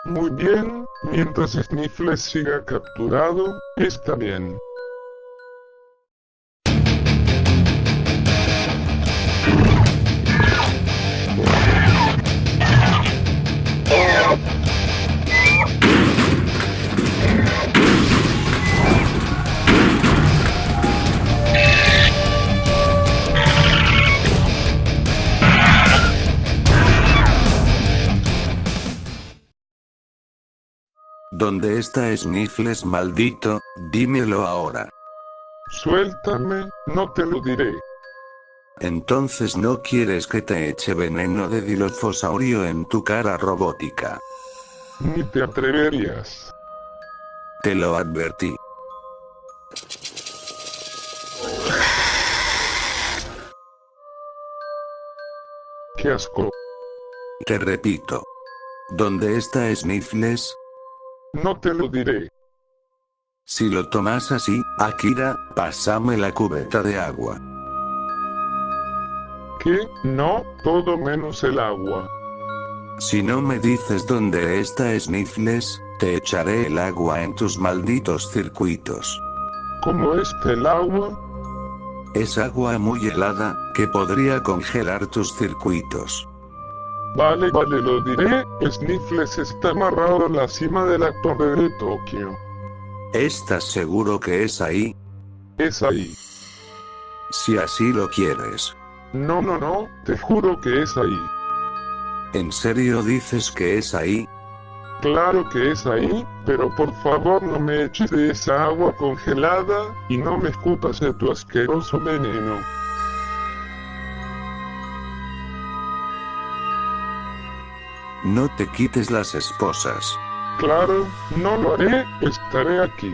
Muy bien, mientras Sniffles siga capturado, está bien. ¿Dónde está Sniffles, maldito? Dímelo ahora. Suéltame, no te lo diré. Entonces no quieres que te eche veneno de dilofosaurio en tu cara robótica. Ni te atreverías. Te lo advertí. ¡Qué asco! Te repito. ¿Dónde está Sniffles? No te lo diré. Si lo tomas así, Akira, pásame la cubeta de agua. ¿Qué? No, todo menos el agua. Si no me dices dónde está Sniffles, te echaré el agua en tus malditos circuitos. ¿Cómo está el agua? Es agua muy helada, que podría congelar tus circuitos. Vale, lo diré. Sniffles está amarrado a la cima de la torre de Tokio. ¿Estás seguro que es ahí? Es ahí. Si así lo quieres. No, te juro que es ahí. ¿En serio dices que es ahí? Claro que es ahí, pero por favor no me eches de esa agua congelada, y no me escupas de tu asqueroso veneno. No te quites las esposas. Claro, no lo haré, estaré aquí.